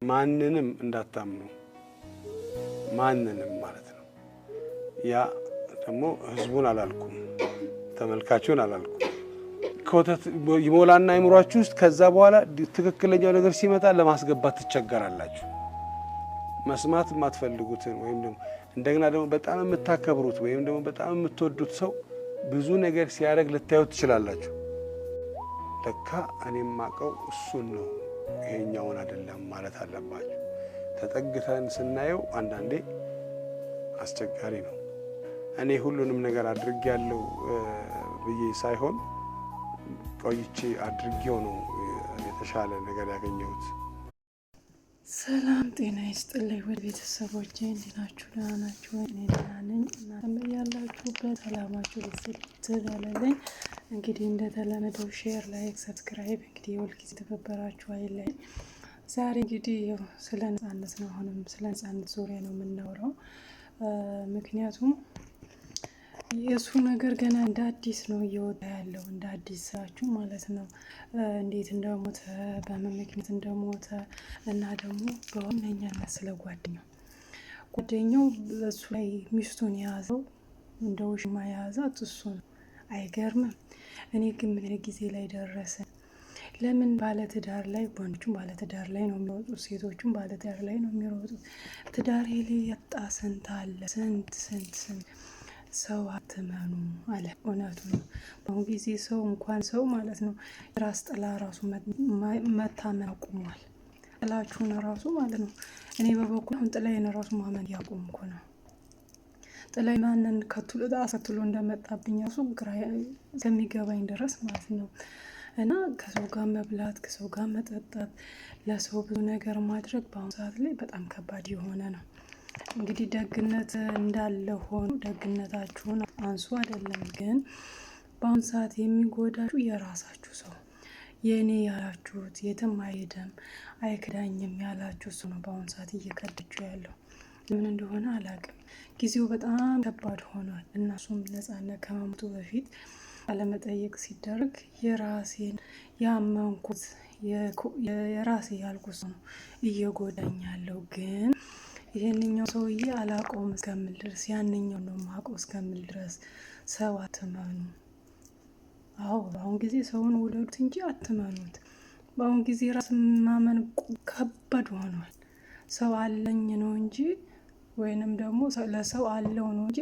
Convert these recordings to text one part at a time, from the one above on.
ማንንም እንዳታምኑ ማንንም ማለት ነው። ያ ደግሞ ህዝቡን አላልኩም ተመልካቹን አላልኩም ኮተት ይሞላና አይምሯችሁ ውስጥ ከዛ በኋላ ትክክለኛው ነገር ሲመጣ ለማስገባት ትቸገራላችሁ። መስማት የማትፈልጉትን ወይም ደግሞ እንደገና ደግሞ በጣም የምታከብሩት ወይም ደግሞ በጣም የምትወዱት ሰው ብዙ ነገር ሲያደርግ ልታዩት ትችላላችሁ። ለካ እኔም ማቀው እሱን ነው ይሄኛውን አይደለም ማለት አለባችሁ። ተጠግተን ስናየው አንዳንዴ አስቸጋሪ ነው። እኔ ሁሉንም ነገር አድርጌያለሁ ብዬ ሳይሆን ቆይቼ አድርጌው ነው የተሻለ ነገር ያገኘሁት። ሰላም ጤና ይስጥልኝ ወደ ቤተሰቦቼ፣ እንዴት ናችሁ? ደህና ናችሁ? እኔ ደህና ነኝ። እናንተም ያላችሁበት ሰላማችሁ ይብዛልኝ። እንግዲህ እንደተለመደው ሼር፣ ላይክ፣ ሰብስክራይብ እንግዲህ ሁልጊዜ ተከበራችሁ አይለኝ። ዛሬ እንግዲህ ስለ ነጻነት ነው። አሁንም ስለ ነጻነት ዙሪያ ነው የምናወራው። ምክንያቱም የእሱ ነገር ገና እንደ አዲስ ነው እየወጣ ያለው፣ እንደ አዲስ ስራችሁ ማለት ነው። እንዴት እንደሞተ በምን ምክንያት እንደሞተ እና ደግሞ በዋነኛነት ስለ ጓደኛው በእሱ ላይ ሚስቱን የያዘው እንደ ውሽማ የያዛት እሱ ነው። አይገርምም? እኔ ግን ምን ጊዜ ላይ ደረሰን? ለምን ባለትዳር ላይ ወንዶቹም ባለትዳር ላይ ነው የሚወጡት፣ ሴቶቹም ባለትዳር ላይ ነው የሚሮጡት። ትዳር ላይ ያጣ ስንት አለ፣ ስንት ሰው አትመኑ አለ። እውነቱ ነው። በአሁኑ ጊዜ ሰው እንኳን ሰው ማለት ነው ራስ ጥላ ራሱ መታመን አቁሟል። ጥላችሁን ራሱ ማለት ነው። እኔ በበኩል አሁን ጥላዬን ራሱ ማመን ያቆምኩ ነው። ጥላይ ማንን አስከትሎ እንደመጣብኝ ራሱ ግራ ከሚገባኝ ድረስ ማለት ነው። እና ከሰው ጋር መብላት፣ ከሰው ጋር መጠጣት፣ ለሰው ብዙ ነገር ማድረግ በአሁኑ ሰዓት ላይ በጣም ከባድ የሆነ ነው። እንግዲህ ደግነት እንዳለ ሆኖ ደግነታችሁን አንሱ አይደለም፣ ግን በአሁኑ ሰዓት የሚጎዳችሁ የራሳችሁ ሰው፣ የእኔ ያላችሁት የትም አይሄድም አይክዳኝም ያላችሁ ሰው ነው በአሁኑ ሰዓት እየከዳችሁ ያለው። ምን እንደሆነ አላውቅም። ጊዜው በጣም ከባድ ሆኗል። እናሱም ነጻነት ከመሞቱ በፊት አለመጠየቅ ሲደረግ የራሴን ያመንኩት የራሴ ያልኩት ሰው ነው እየጎዳኝ ያለው። ግን ይሄንኛው ሰውዬ አላውቀውም እስከምል ድረስ ያንኛው ነው ማውቀው እስከምል ድረስ ሰው አትመኑ። አዎ በአሁን ጊዜ ሰውን ውደዱት እንጂ አትመኑት። በአሁን ጊዜ ራስ ማመን ከባድ ሆኗል። ሰው አለኝ ነው እንጂ ወይንም ደግሞ ለሰው አለው ነው እንጂ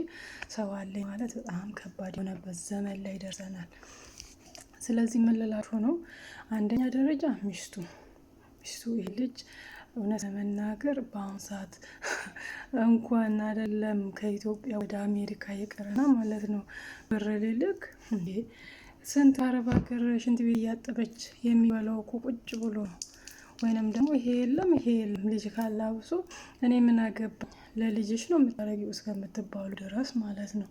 ሰው አለኝ ማለት በጣም ከባድ የሆነበት ዘመን ላይ ደርሰናል። ስለዚህ ምን ልላችሁ ነው? አንደኛ ደረጃ ሚስቱ ይህ ልጅ እውነት ለመናገር በአሁኑ ሰዓት እንኳን አይደለም ከኢትዮጵያ ወደ አሜሪካ የቀረና ማለት ነው ብር ልልክ እንዴ ስንት አረብ ሀገር ሽንት ቤት እያጠበች የሚበላው እኮ ቁጭ ብሎ ነው። ወይንም ደግሞ ይሄ የለም ልጅ ካላብሶ እኔ ምን አገባኝ ለልጅሽ ነው የምታረጊው እስከምትባሉ ድረስ ማለት ነው።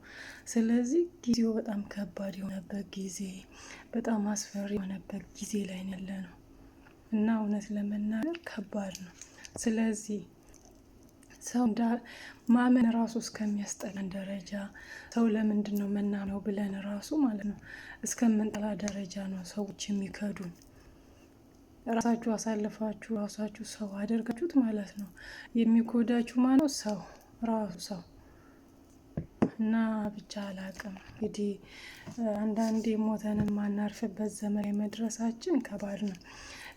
ስለዚህ ጊዜው በጣም ከባድ የሆነበት ጊዜ፣ በጣም አስፈሪ የሆነበት ጊዜ ላይ ያለ ነው እና እውነት ለመናገር ከባድ ነው። ስለዚህ ሰው ማመን ራሱ እስከሚያስጠላን ደረጃ ሰው ለምንድን ነው መናነው ብለን ራሱ ማለት ነው እስከምንጠላ ደረጃ ነው ሰዎች የሚከዱን። ራሳችሁ አሳልፋችሁ ራሳችሁ ሰው አደርጋችሁት ማለት ነው። የሚጎዳችሁ ማነው? ሰው ራሱ ሰው እና ብቻ አላቅም። እንግዲህ አንዳንዴ ሞተንም ማናርፍበት ዘመን መድረሳችን ከባድ ነው።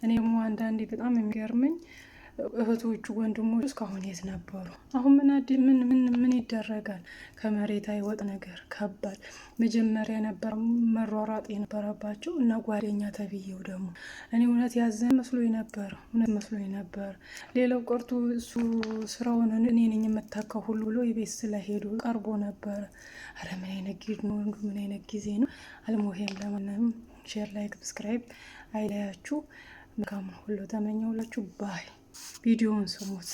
እኔ ደግሞ አንዳንዴ በጣም የሚገርመኝ እህቶቹ ወንድሞቹ እስካሁን የት ነበሩ? አሁን ምን ይደረጋል? ከመሬት አይወጥ ነገር ከባድ። መጀመሪያ ነበር መሯሯጥ የነበረባቸው እና ጓደኛ ተብዬው ደግሞ እኔ እውነት ያዘን መስሎኝ ነበር። ሌላው ቀርቶ እሱ ስራውን እኔ ነኝ የምታካው ሁሉ ብሎ የቤት ስለሄዱ ቀርቦ ነበር። አረ ምን አይነት ጊዜ ነው? አልሞሄም ለማንም ሼር፣ ላይክ፣ ሰብስክራይብ አይለያችሁ። መልካም ሁሉ ተመኘውላችሁ። ባይ ቪዲዮውን ስሙት።